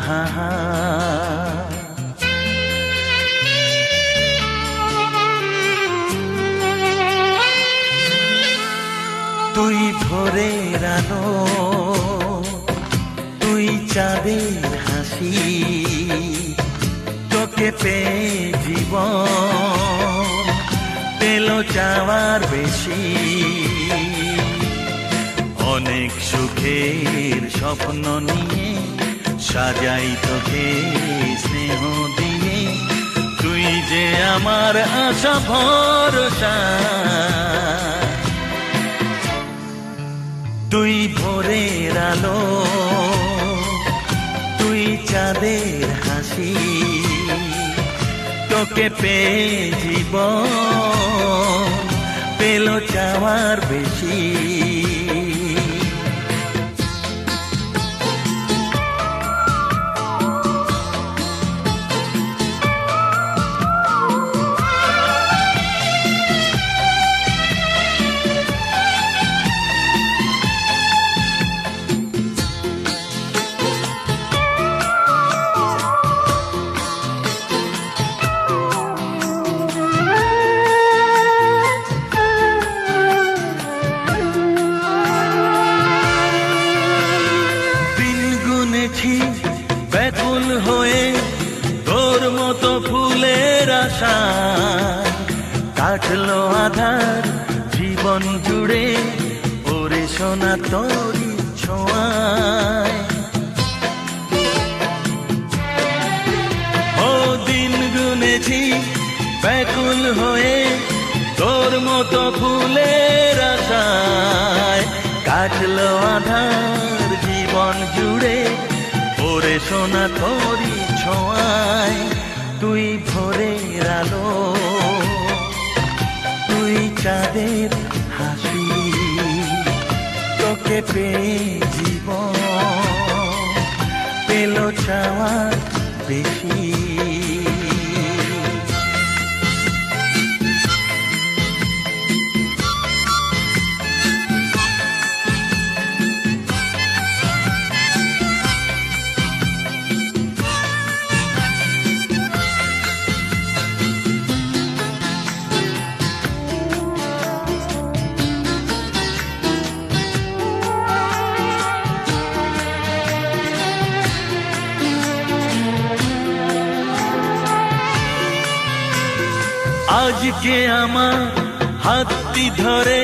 হা হা। তুই ভোরের আলো, তুই চাঁদের হাসি, তোকে পেয়ে জীবন পেল চাওয়ার বেশি। অনেক সুখের স্বপ্ন নিয়ে সাজাই তোকে স্নেহ দিয়ে, তুই যে আমার আশা ভরসা। তুই ভোরের আলো, তুই চাঁদের হাসি, তোকে পেয়ে জীবন পেল চাওয়ার বেশি। ব্যাকুল হয়ে তোর মতো ফুলের আশা, কাটলো আধার জীবন জুড়ে ওরে সোনা তোরি ছোঁয়ায়। ও দিন গুনেছি ব্যাকুল হয়ে তোর মতো ফুলের আশায়, কাটলো আধার জীবন জুড়ে ওরে সোনা তোরি ছোঁয়ায়। তুই ভোরের আলো, তুই চাঁদের হাসি, তোকে পেয়ে জীবন পেল চাওয়ার বেশি। আজকে আমার হাতটি ধরে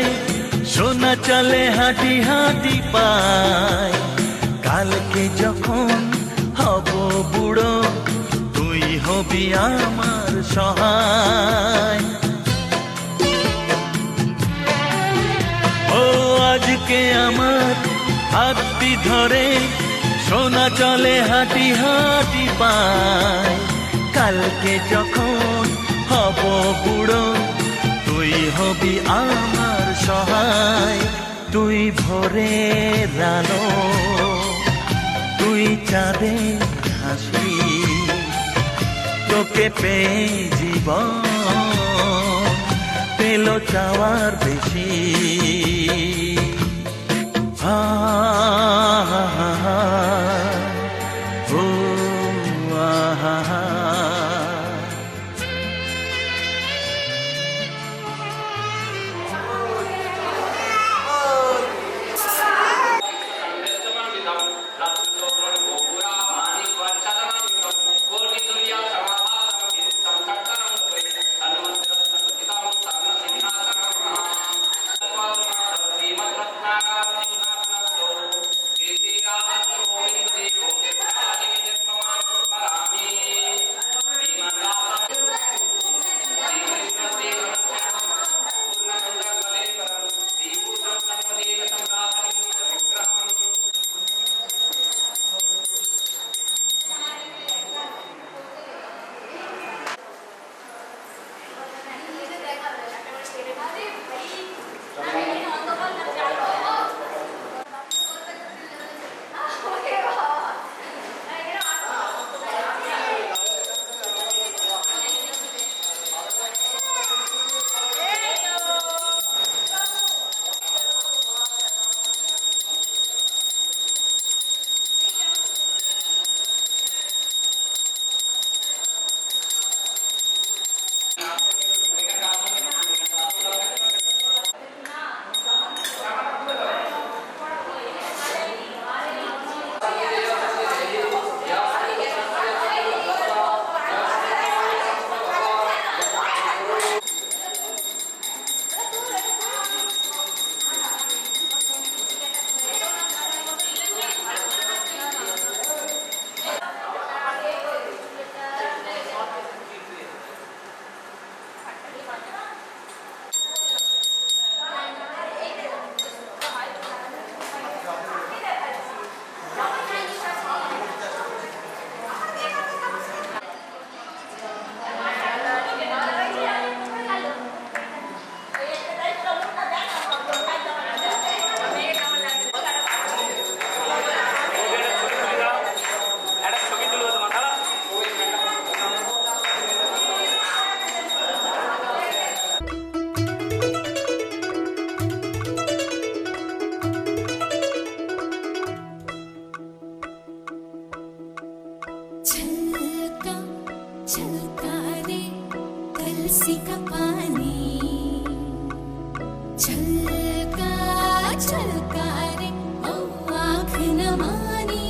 সোনা চলে হাঁটি হাঁটি পায়, কালকে যখন হব বুড়ো তুই হবি আমার সহায়। ও আজকে আমার হাতটি ধরে সোনা চলে হাঁটি হাঁটি পায়, কালকে যখন হব বুড়ো তুই হবি আমার সহায়। তুই ভোরের আলো, তুই চাঁদের হাসি, তোকে পেয়ে জীবন পেল চাওয়ার বেশি। হা হা হা হা, ও আহা হা। छलका छलका रे कलसी का पानी, छलका छलका रे ओ आँख न मानी,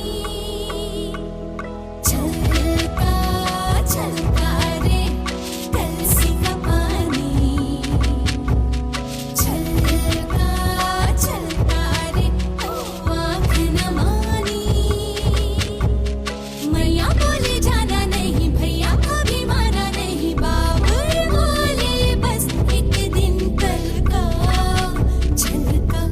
छलका छलका रे कलसी का पानी, छलका छलका रे ओ आँख न मानी। मैया बोले जाना नहीं, भैया कभी माना नहीं, बाबुल बोले बस एक दिन कल का छलका।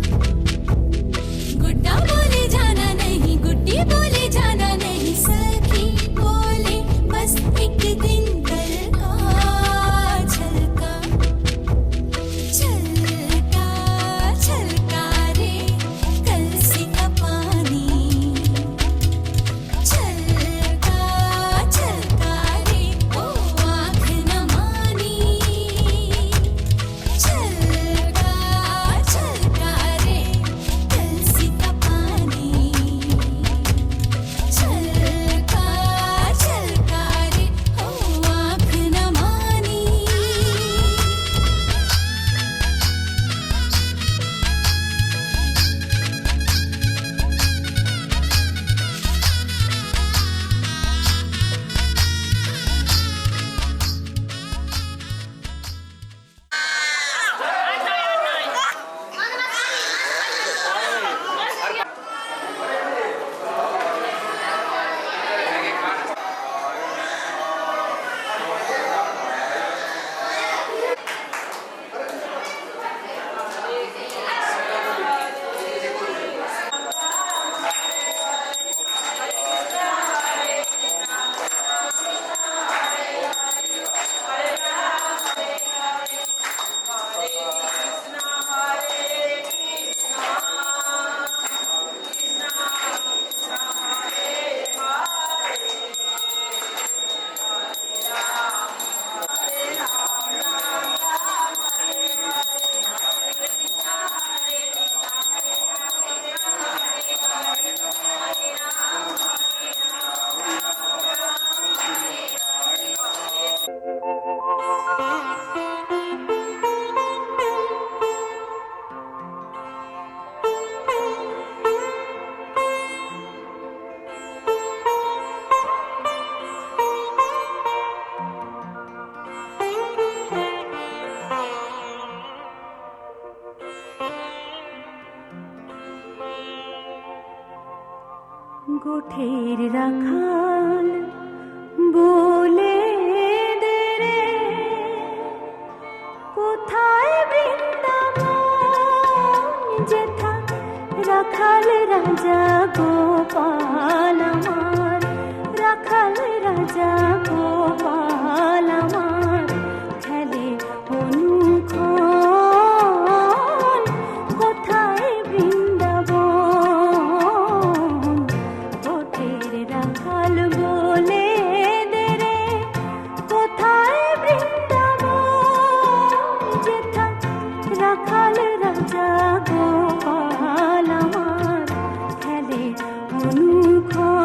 गुड्डा बोले जाना नहीं, गुड्डी बोले जाना नहीं, सखी बोले बस एक दिन कल का छलका। छलका छलका रे कलसी का पानी, छलका छलका रे ओ आँख न मानी, छलका छलका रे कलसी का पानी, छलका छलका रे ओ आँख न मानी। গোঠের রাখাল বলে দে রে কোথায় বৃন্দাবন যেথা রাখাল রাজা গোপাল আমার, রাখাল রাজা গোপাল আমার খেলে অনুক্ষণ কোথায় বৃন্দাবন। গোঠের রাখাল বলে দে রে কোথায় বৃন্দাবন যেথা রাখাল রাজা গোপাল আমার খেলে অনুক্ষণ।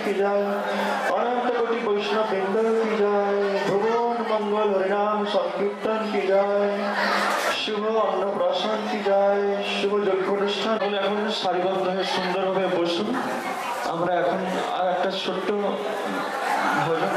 की जय अनंत कोटि वैष्णव वृंद की जय भुवन मंगल हरिनाम संकीर्तन की जय শুভ অন্নপ্রাশন কি যায় শুভ যজ্ঞ অনুষ্ঠান হলে এখন সারিবদ্ধ হয়ে সুন্দরভাবে বসুন আমরা এখন আর একটা ছোট্ট ভজন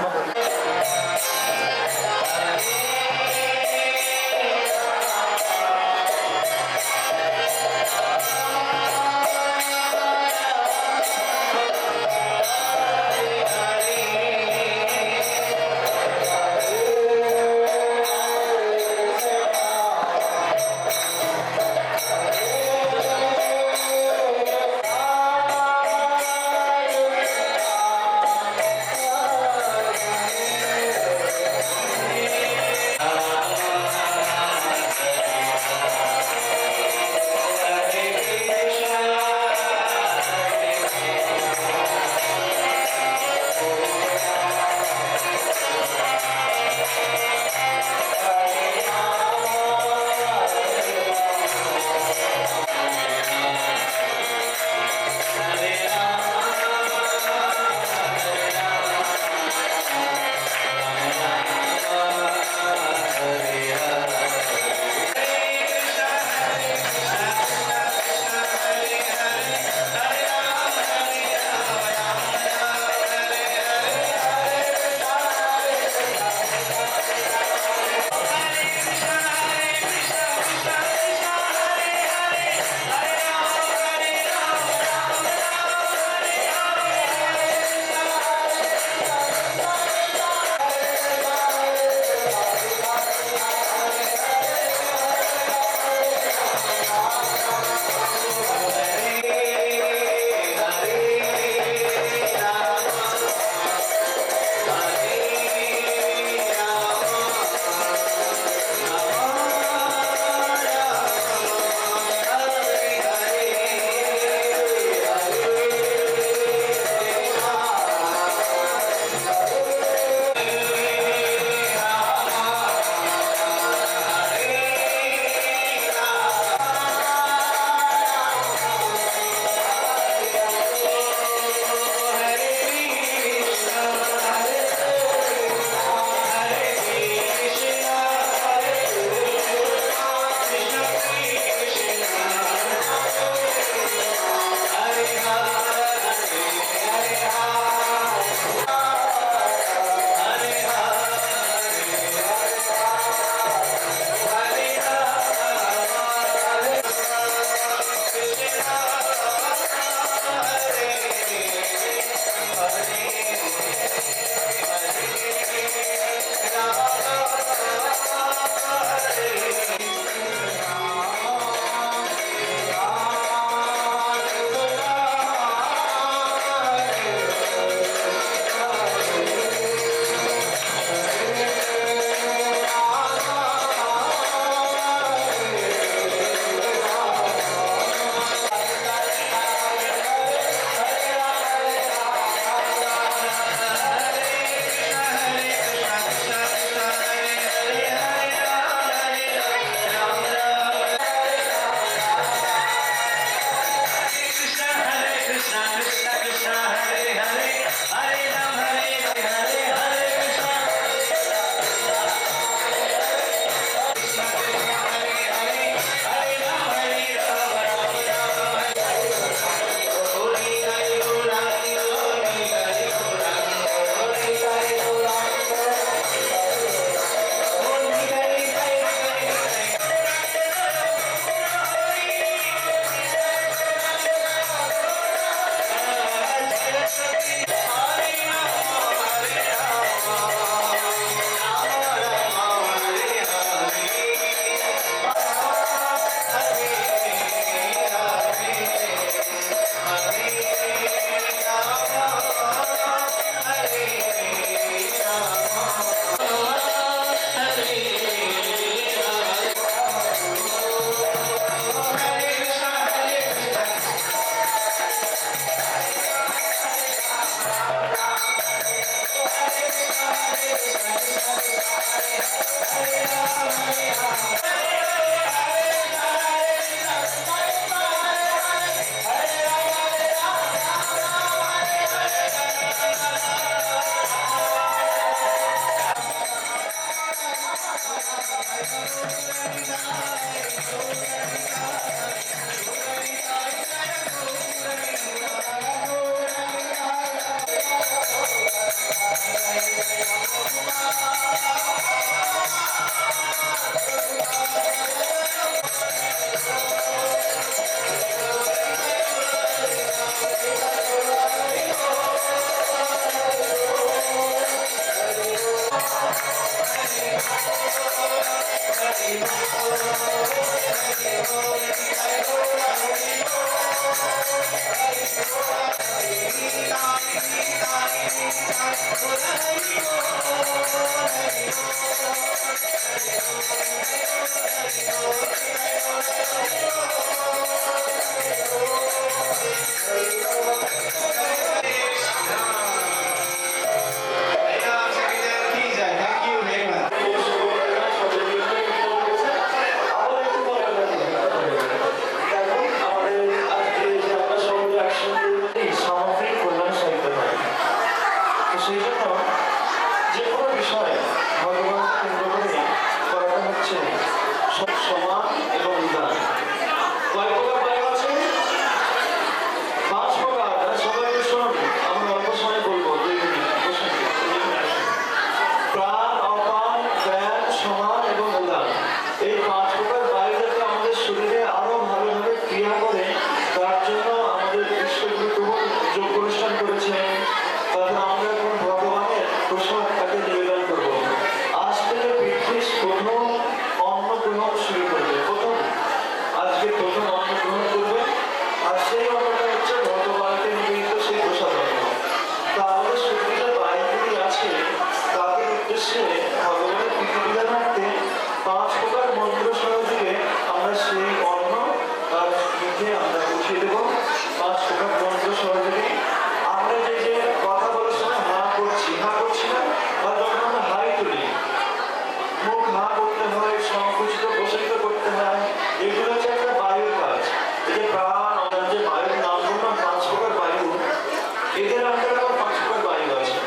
এর আন্ডারে আবার 5 প্রকার বায়ু আছে।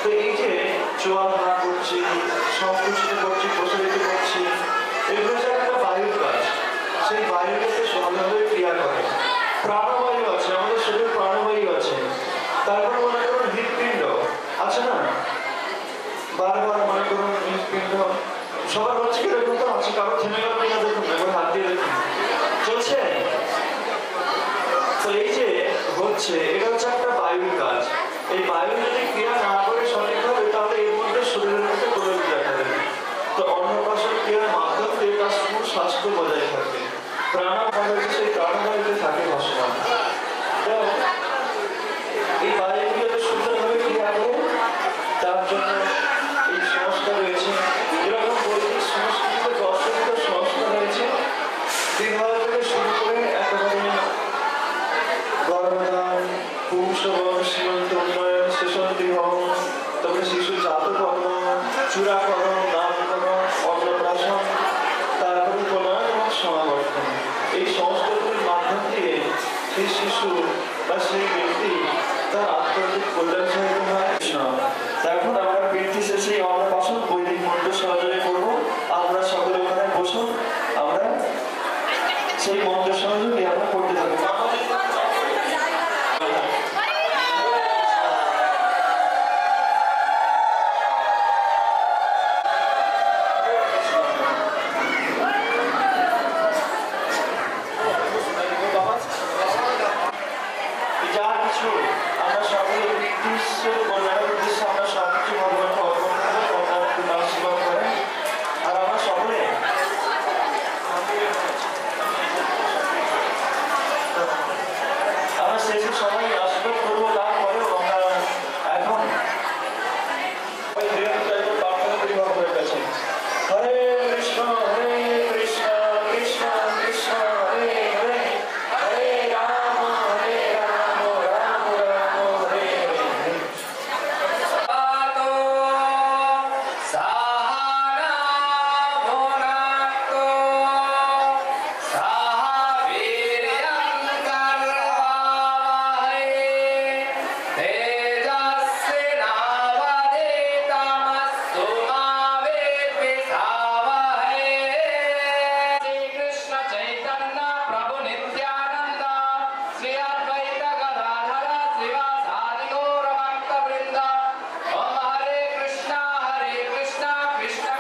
তো এই যে জোয়ার ভাগ করছি, সংকুচিত করছি, প্রসারিত করছি, এগুলো যে একটা বায়ুর কাজ। সেই বায়ুটাকে সমানভাবে ক্রিয়া করে। প্রাণবায়ু আছে, আমাদের শরীরে প্রাণবায়ু আছে। তারপর মনে করুন হৃৎপিণ্ড আছে না, বারবার মনে করুন হৃৎপিণ্ড সবার হচ্ছে কিরকম তো আছে, কারো থেমে গেল কিনা দেখুন, একবার হাত দিয়ে দেখুন চলছে। তো এই যে হচ্ছে, এটা হচ্ছে একটা বায়ুর কাজ। এই বায়ু যদি ক্রিয়া না করে সঠিকভাবে, তাহলে এর মধ্যে শরীরের মধ্যে প্রয়োগ দেখা দেবে। তো অন্নপ্রাশন ক্রিয়ার মাধ্যম দিয়ে তার স্বাস্থ্য বজায় থাকবে। প্রাণবায়ু সেই প্রাণবায়ুতে থাকে ভাসমান। তো এই বায়ুগুলোকে সুন্দরভাবে ক্রিয়া করে, তার জন্য এই সংস্কার রয়েছে। এরকম বৈদিক সংস্কৃতিতে দর্শনিত সংস্কার রয়েছে। বিবাহ থেকে শুরু করে একেবারে গর্ভদান, পুংসবন, সীমন্ত উন্নয়ন, শেষন্দিহন, তারপরে শিশু জাতকর্ম, চূড়াকরণ, নামকরণ, অন্নপ্রাশন, তারপরে প্রণয়ন এবং সমাবর্তন। এই সংস্কারগুলির মাধ্যম দিয়ে সেই শিশু বা সেই ব্যক্তি তার আত্মনৈতিক কল্যাণ সাহিত্য হয়। এখন আমরা বৃত্তি শেষে অন্নপ্রাশন বৈদিক মন্ত্র সহযোগে করবো। আমরা সকলে ওখানে বসুন, আমরা সেই মন্ত্র সহযোগে আমরা করতে থাকবো। যা কিছু আমরা সকলে কল্যাণের উদ্দেশ্যে আমরা সবকিছু ভগবানকে অর্পণ করবো, ভগবানকে আশীর্বাদ করে। আর আমরা সকলে আমরা শেষে সবাই আশীর্বাদ করবো। তারপরেও আমরা এখন প্রার্থনা করি ভগবানের কাছে। হরে কৃষ্ণ কৃষ্ণ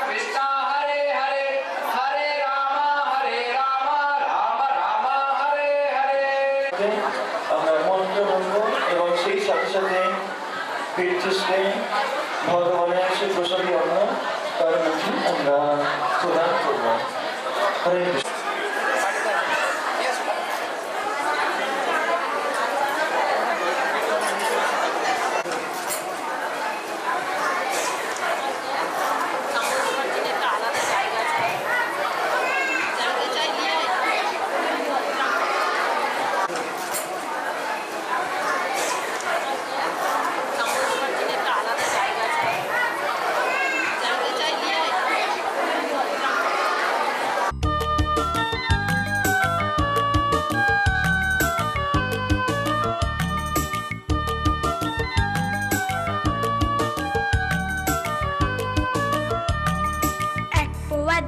কৃষ্ণ হরে হরে, হরে রাম রাম রাম হরে হরে। আমরা মন্ত্র বলবো এবং সেই সাথে সাথে পীঠে ভগবানের সেই প্রসাদী অন্ন তার মুখে আমরা প্রদান করবো। হরে কৃষ্ণ।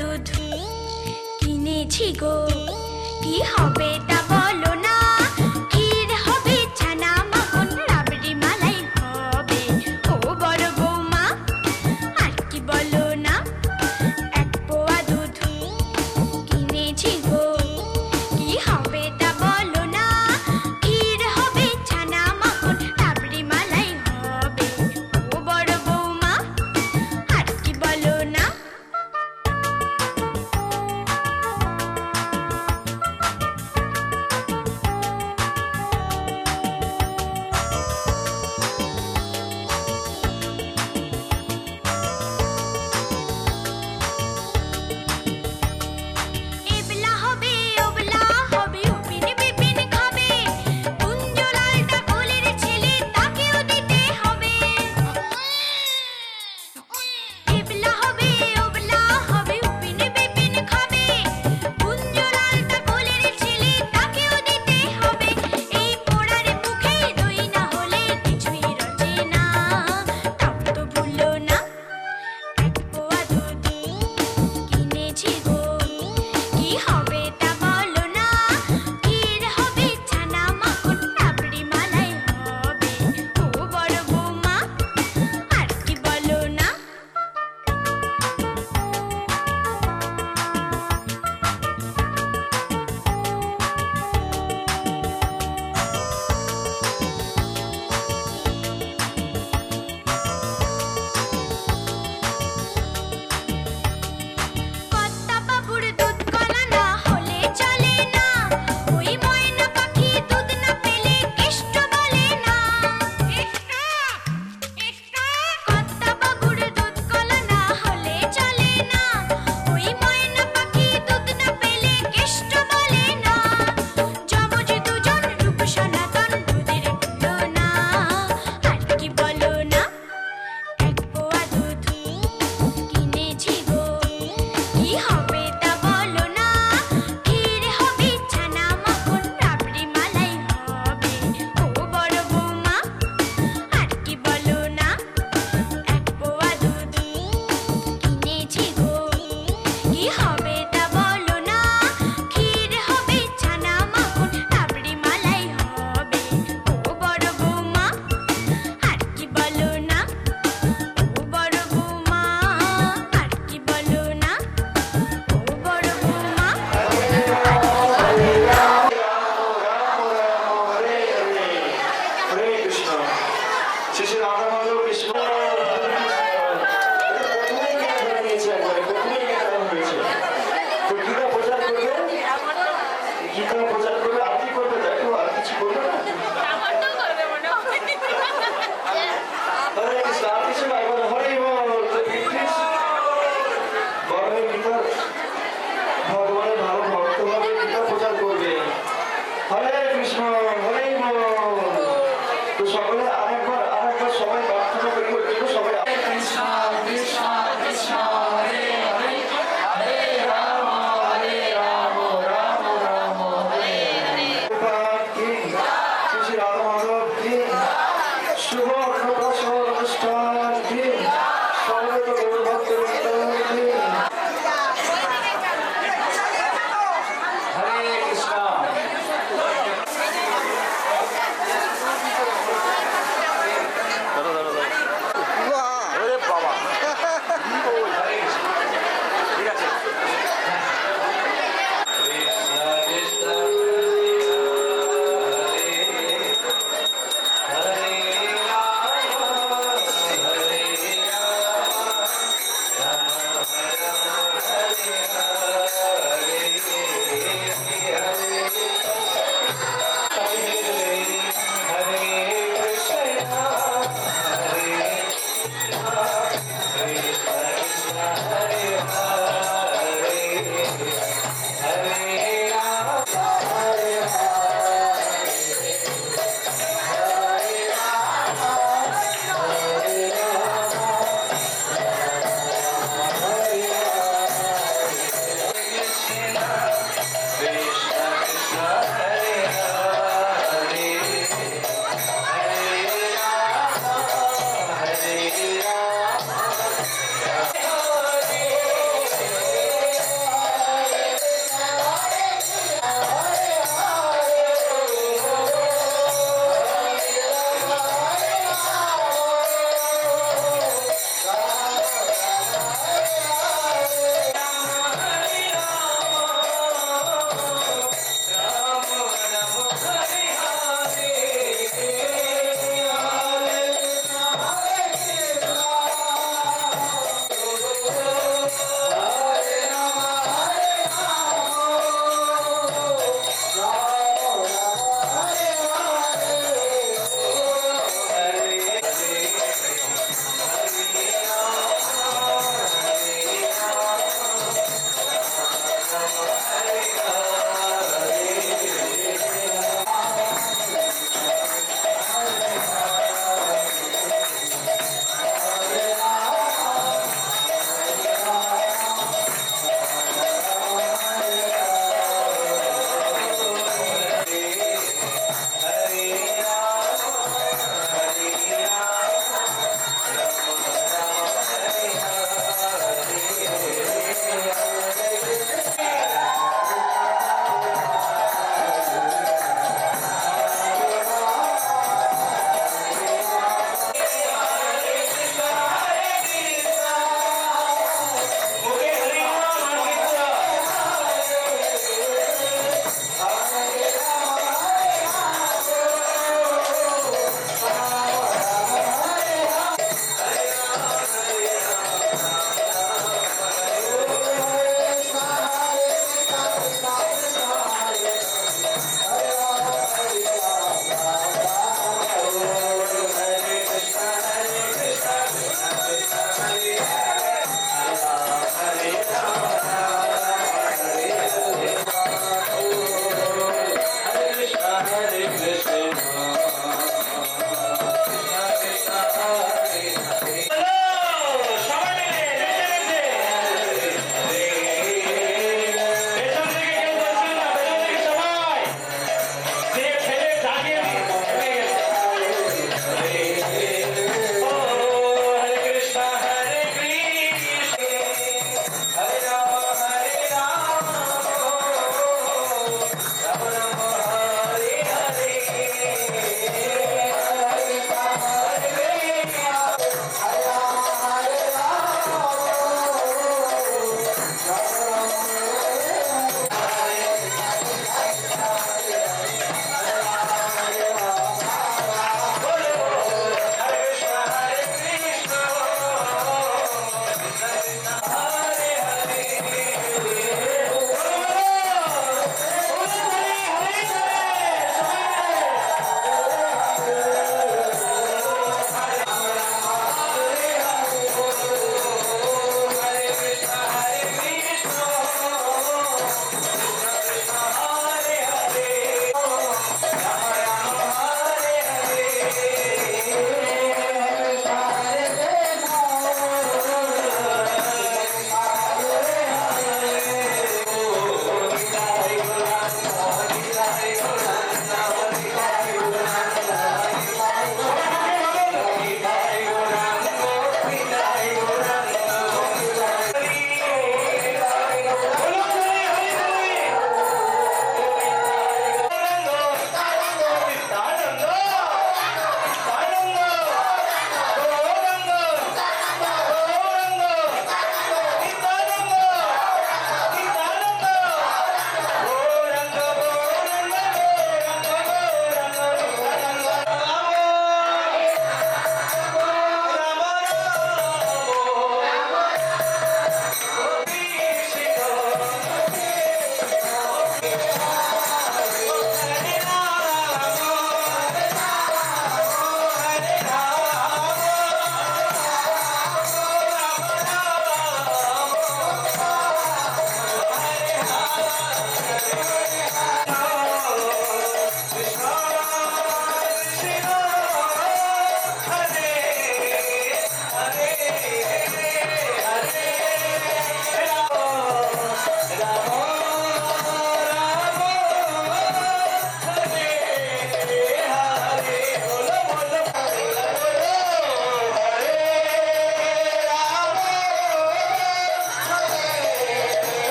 দুধ কিনেছি গো, কি হবে তা বলো না। ক্ষীর হবে, ছানা মাখন, রাবড়ি মালাই হবে। ও বড় বৌমা, আর কি বলো না। এক পোয়া দুধ কিনেছি গো, কি হবে তা বলো না। ক্ষীর হবে, ছানা মাখন, রাবড়ি মালাই হবে। ও বড় বৌমা, আর কি বলো না।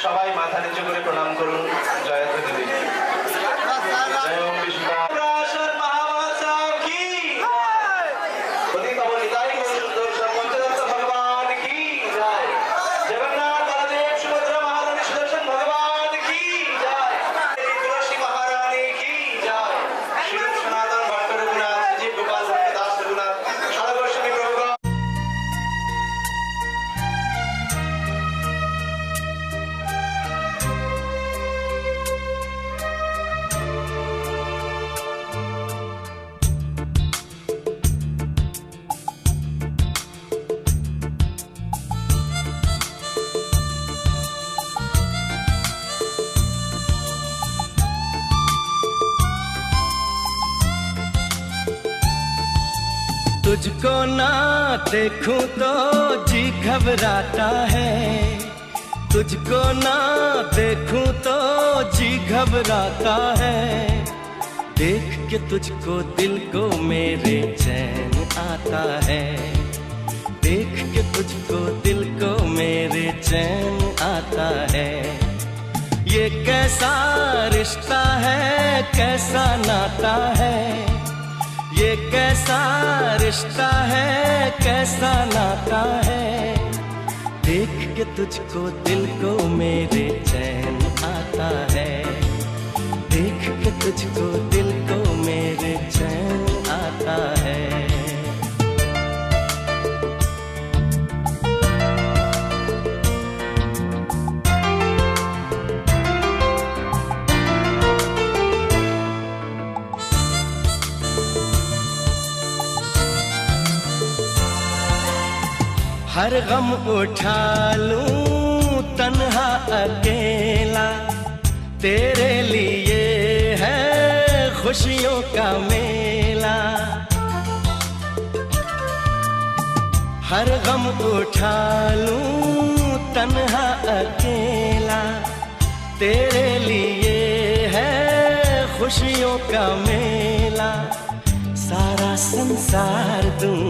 সবাই মাথা নিচু করে প্রণাম করুন জয়াদ্রতী দেবী। জয় ওম বিষ্ণু প্রাশর মহামহোৎসব কি প্রতি কমল নিতাই গৌর সুন্দর পঞ্চদত্ত ভগবান কি জয়। জগন্নাথ বলদেব সুভদ্রা মহারানী সুদর্শন ভগবান কি জয়। তুলসী মহারানী কি জয়। শ্রীরূপ সনাতন ভট্ট রঘুনাথ শ্রীজীব গোপাল ভট্ট দাস রঘুনাথ ষড়গোস্বামী প্রভু। तुझको ना देखूं तो जी घबराता है, तुझको ना देखूं तो जी घबराता है। देख के तुझको दिल को मेरे चैन आता है, देख के तुझको दिल को मेरे चैन आता है। ये कैसा रिश्ता है, कैसा नाता है, ये कैसा रिश्ता है, कैसा नाता है। देख के तुझको दिल को मेरे चैन आता है, देख के तुझको दिल को मेरे चैन आता है। हर गम उठा लूं तन्हा अकेला, तेरे लिए है खुशियों का मेला। हर गम उठा लूं तन्हा अकेला, तेरे लिए है खुशियों का मेला। सारा संसार दूं,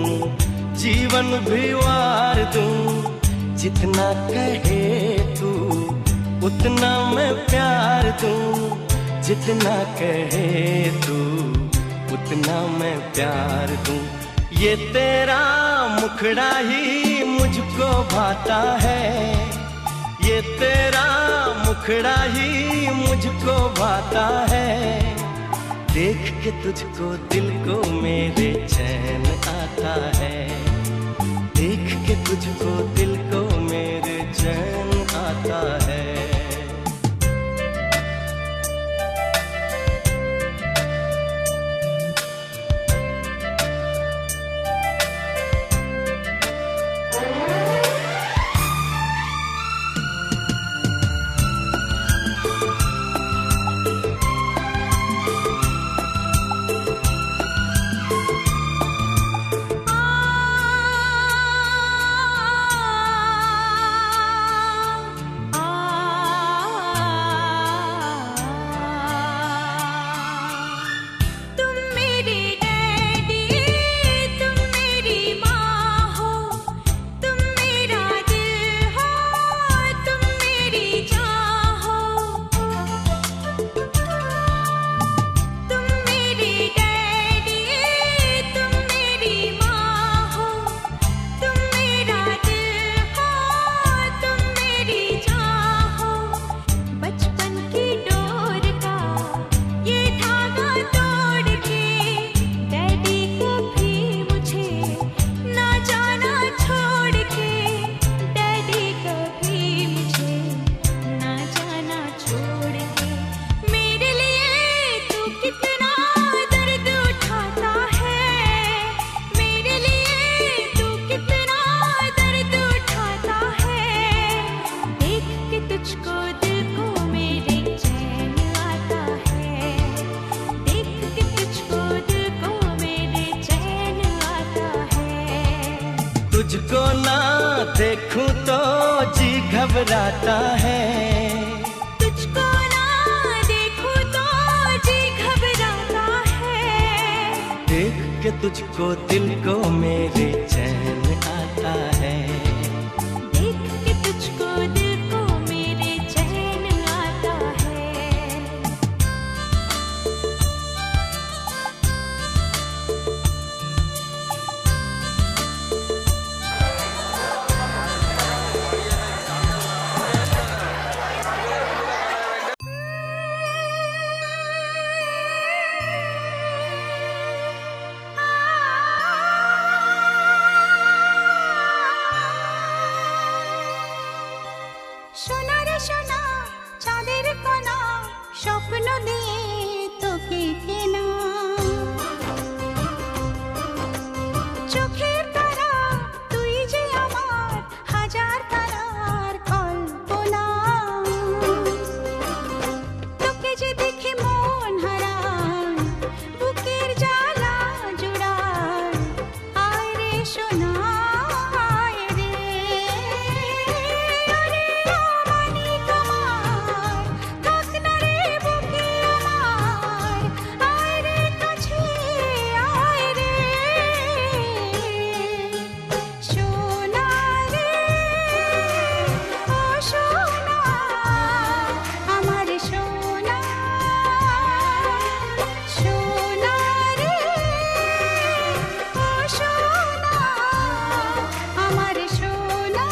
जीवन भी वार दूं, जितना कहे तू उतना मैं प्यार दूं, जितना कहे तू उतना मैं प्यार दूं। ये तेरा मुखड़ा ही मुझको भाता है, ये तेरा मुखड़ा ही मुझको भाता है। देख के तुझको दिल को मेरे चैन आता है, देख के तुझको दिल को मेरे चैन आता है। तुझको ना देखूं तो जी घबराता है, तुझको ना देखूं तो जी घबराता है। देख के तुझको दिल को मेरे चैन आता है, देख के तुझको दिल को मेरे चैन সোনা চাঁদের কণা স্বপ্ন দিয়ে তোকে কেনা চোখের তারা তুই যে আমার হাজার তারার কল্পনা তোকে যে দেখে মন হারায় বুকের জ্বালা জুড়ায় আয় রে সোনা আয় রে আরে আমানি তোমার থাক না রে বুকে আমার আয় রে কাছে আয় রে সোনা রে ও সোনা আমার সোনা সোনা রে ও সোনা আমার সোনা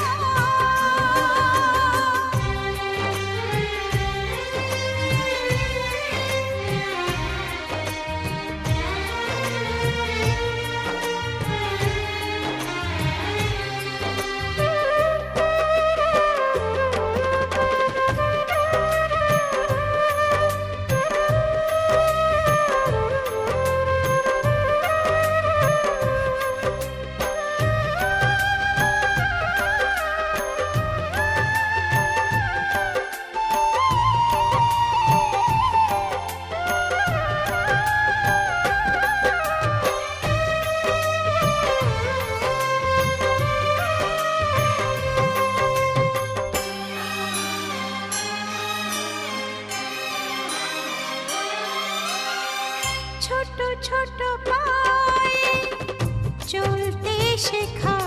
ছোট ছোট পায়ে চলতে শেখা